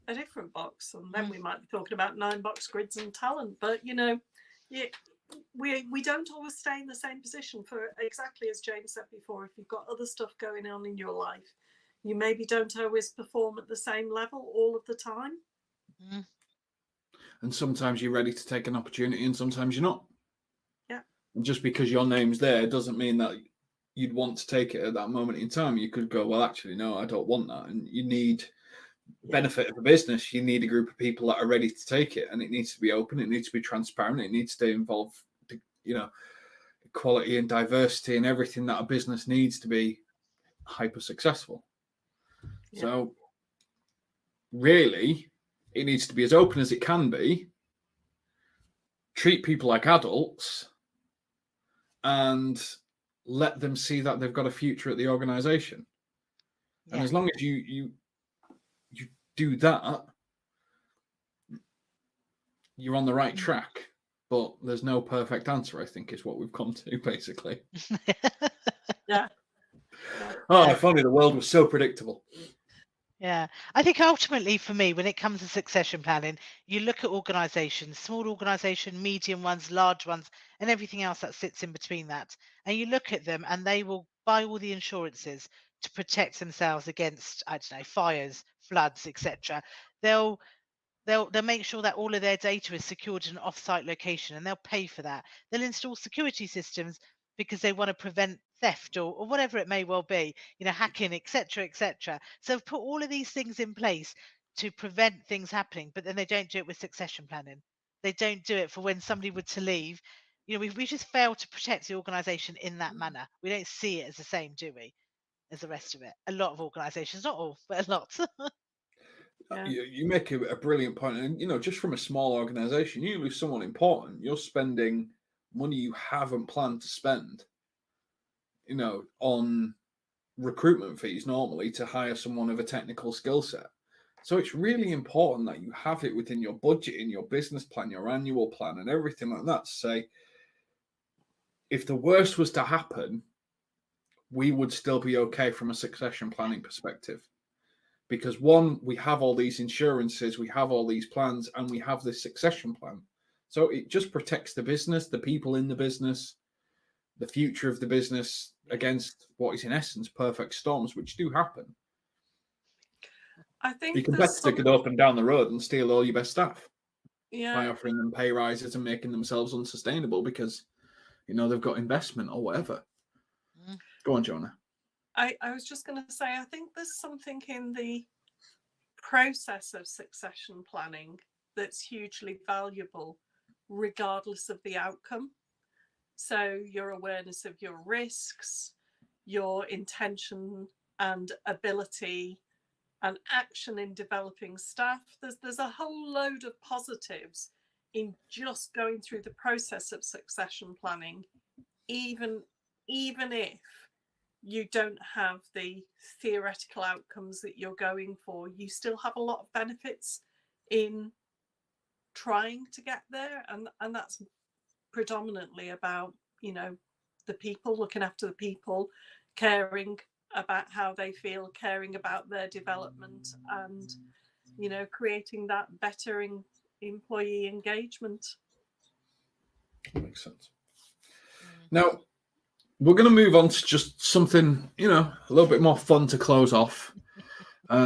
a different box, and then we might be talking about 9-box grids and talent. But you know, we don't always stay in the same position, for exactly as James said before. If you've got other stuff going on in your life, you maybe don't always perform at the same level all of the time. And sometimes you're ready to take an opportunity, and sometimes you're not. Yeah. And just because your name's there doesn't mean that you'd want to take it at that moment in time. You could go, well, actually, no, I don't want that. And you need benefit of a business. You need a group of people that are ready to take it, and it needs to be open. It needs to be transparent. It needs to involve, you know, equality and diversity and everything that a business needs to be hyper successful. So really, it needs to be as open as it can be. Treat people like adults, and let them see that they've got a future at the organization. And as long as you do that, you're on the right track. But there's no perfect answer, I think, is what we've come to, basically. If only the world was so predictable. Yeah, I think ultimately for me, when it comes to succession planning, you look at organizations, small organization, medium ones, large ones, and everything else that sits in between that. And you look at them and they will buy all the insurances to protect themselves against, I don't know, fires, floods, etc. They'll make sure that all of their data is secured in an off-site location, and they'll pay for that. They'll install security systems because they want to prevent theft or whatever it may well be, you know, hacking, etc., etc. So put all of these things in place to prevent things happening, but then they don't do it with succession planning. They don't do it for when somebody were to leave. You know, we just fail to protect the organisation in that manner. We don't see it as the same, do we, as the rest of it? A lot of organisations, not all, but a lot. You make a brilliant point. And, you know, just from a small organization, you lose someone important, you're spending money you haven't planned to spend, you know, on recruitment fees normally to hire someone of a technical skill set. So it's really important that you have it within your budget, in your business plan, your annual plan, and everything like that. To say, if the worst was to happen, we would still be okay from a succession planning perspective. Because one, we have all these insurances, we have all these plans, and we have this succession plan. So it just protects the business, the people in the business, the future of the business against what is in essence perfect storms, which do happen. I think Your there's competitor could open down the road and steal all your best staff by yeah, offering them pay rises and making themselves unsustainable because, you know, they've got investment or whatever. Mm. Go on, Jonah. I was just going to say, I think there's something in the process of succession planning that's hugely valuable, regardless of the outcome. So your awareness of your risks, your intention and ability and action in developing staff. There's a whole load of positives in just going through the process of succession planning, even if you don't have the theoretical outcomes that you're going for. You still have a lot of benefits in trying to get there, and that's predominantly about, you know, the people, looking after the people, caring about how they feel, caring about their development, and, you know, creating that better employee engagement. That makes sense. Now, we're going to move on to just something, you know, a little bit more fun to close off.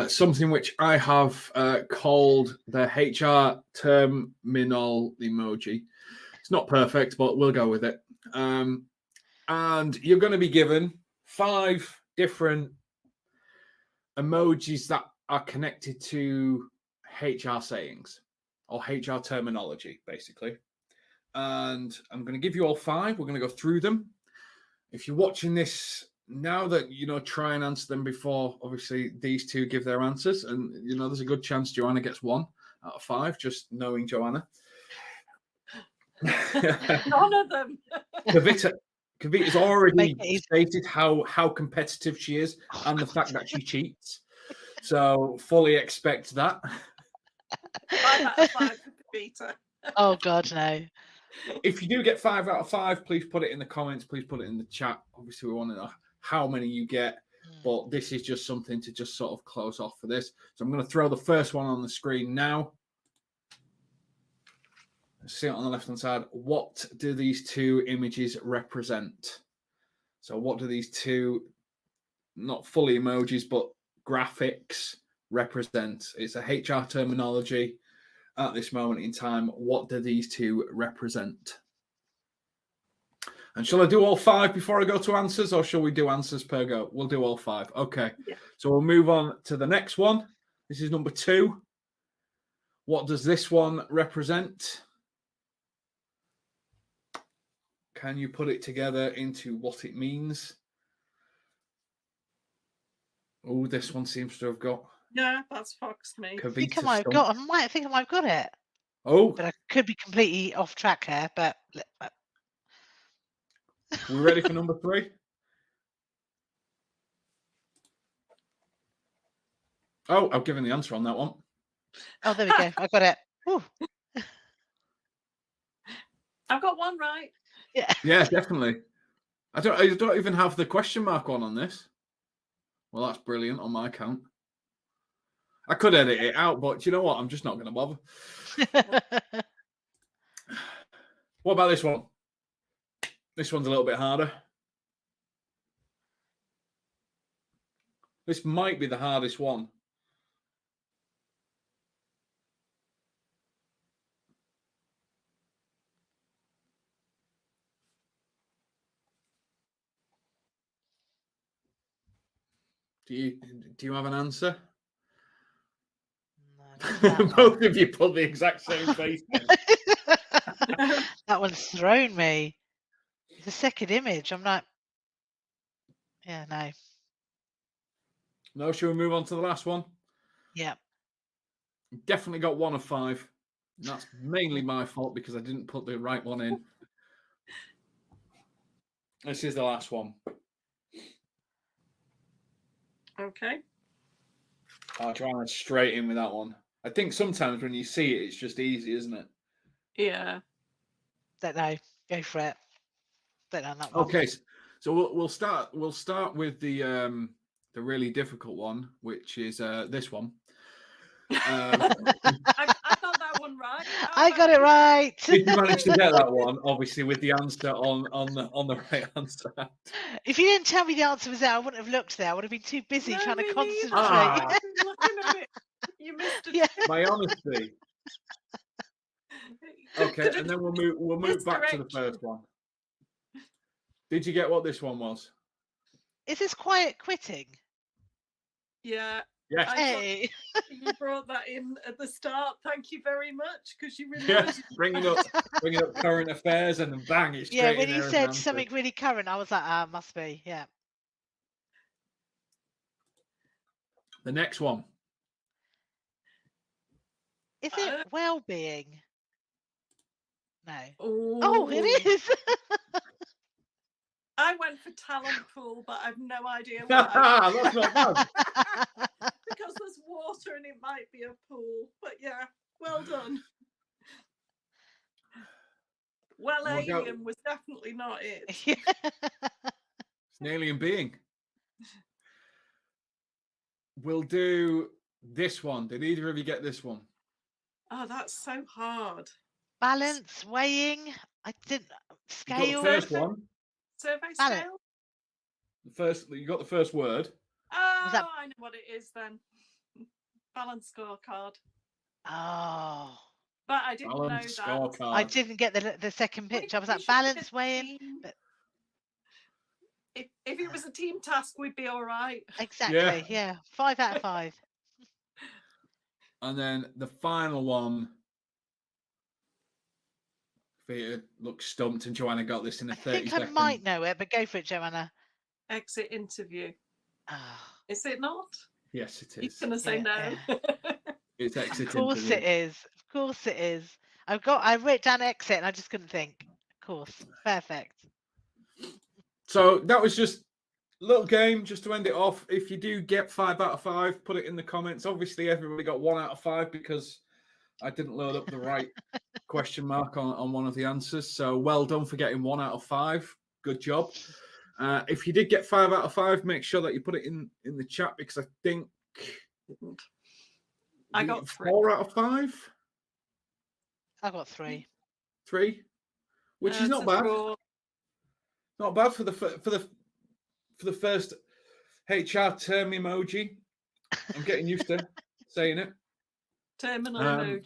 Something which I have called the HR terminal emoji. It's not perfect, but we'll go with it. And you're going to be given 5 different emojis that are connected to HR sayings or HR terminology, basically. And I'm going to give you all 5. We're going to go through them. If you're watching this now, that, you know, try and answer them before, obviously, these 2 give their answers. And, you know, there's a good chance Joanna gets 1 out of 5, just knowing Joanna. None of them. Kavita's already stated how competitive she is and the fact that she cheats. So fully expect that. 5 out of 5 for Kavita. Oh God, no. If you do get 5 out of 5, please put it in the comments. Please put it in the chat. Obviously, we want to know how many you get. But this is just something to just sort of close off for this. So I'm going to throw the first one on the screen now. See it on the left-hand side. What do these 2 images represent? So what do these 2, not fully emojis, but graphics represent? It's a HR terminology at this moment in time. What do these 2 represent? And shall I do all 5 before I go to answers, or shall we do answers per go? We'll do all 5. Okay. Yeah. So we'll move on to the next one. This is number 2. What does this one represent? Can you put it together into what it means? Oh, this one seems to have got. Yeah, that's foxed me. I think I might have got it. Oh, but I could be completely off track here. But we're ready for number 3. Oh, I've given the answer on that one. Oh, there we go. I got it. Whew. I've got 1 right. Yeah. Yeah, definitely. I don't even have the question mark on this. Well, that's brilliant on my account. I could edit it out, but you know what? I'm just not going to bother. What about this one? This one's a little bit harder. This might be the hardest one. Do you have an answer? No, Both of you put the exact same face. That one's thrown me. The second image, I'm like, yeah, no. No, shall we move on to the last one? Yeah. Definitely got 1 of 5. And that's mainly my fault because I didn't put the right one in. This is the last one. Okay. I'll try and straight in with that one. I think sometimes when you see it, it's just easy, isn't it? Yeah. Don't know. Go for it. Don't know that one. Okay, so we'll start with the really difficult one, which is this one. I got that one right. I got it right. Did you manage to get that one? Obviously, with the answer on the right answer. If you didn't tell me the answer was there, I wouldn't have looked there. I would have been too busy No, trying to me concentrate. neither. Ah. I've been looking at it. You missed it. Yeah. My honesty. Okay, and then we'll move back to the first one. Did you get what this one was? Is this quiet quitting? Yeah. Yes. Hey. You brought that in at the start. Thank you very much, because you Yeah, reminded bringing up current affairs, and then bang, it's Yeah, straight when in you there as an said answer. something really current, I was like, must be. Yeah. The next one. Is it well-being? No. Oh, Oh, it is. I went for talent pool, but I've no idea what That's not bad. because there's water and it might be a pool. But yeah, well done. Well, We'll go- alien was definitely not it. It's an alien being. We'll do this one. Did either of you get this one? Oh, that's so hard. Balance, weighing. I didn't. You got Scale. the first one. Survey Balance. scale. You got the first word. Oh, that- I know what it is then. Balance scorecard. Oh. But I didn't Balance know that. scorecard. I didn't get the second pitch. I was like, balance, weighing. But If it was a team task, we'd be all right. exactly. Yeah. 5 out of 5. And then the final one. Peter looks stumped, and Joanna got this in a I 30 think seconds. I might know it, but go for it, Joanna. Exit interview. Oh, Is it not? Yes, it You're is. gonna say Yeah, no. It's exit of course interview. it is. Of course it is. I wrote down exit and I just couldn't think. Of course. Perfect. So that was just a little game just to end it off. If you do get 5 out of 5, put it in the comments. Obviously, everybody got 1 out of 5 because I didn't load up the right question mark on one of the answers. So well done for getting 1 out of 5. Good job. If you did get 5 out of 5, make sure that you put it in the chat, because I think I got 3. 4 out of 5. I got 3. 3, which is not bad. Not bad for the first HR term emoji. I'm getting used to saying it. Terminal emoji.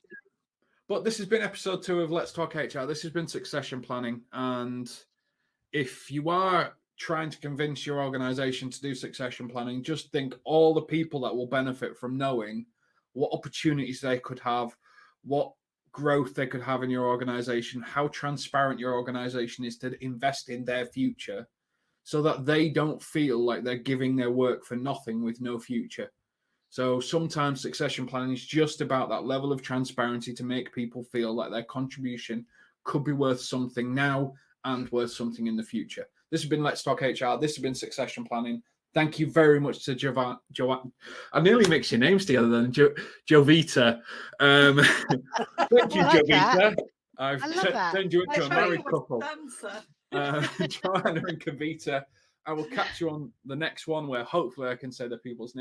But this has been episode 2 of Let's Talk HR. This has been succession planning. And if you are trying to convince your organization to do succession planning, just think all the people that will benefit from knowing what opportunities they could have, what growth they could have in your organization, how transparent your organization is to invest in their future, so that they don't feel like they're giving their work for nothing with no future. So sometimes succession planning is just about that level of transparency to make people feel like their contribution could be worth something now and worth something in the future. This has been Let's Talk HR. This has been succession planning. Thank you very much to Joanna. I nearly mix your names together then, Jovita. Thank you, Jovita. I've turned you into a married couple. Joanna and Kavita. I will catch you on the next one, where hopefully I can say the people's names.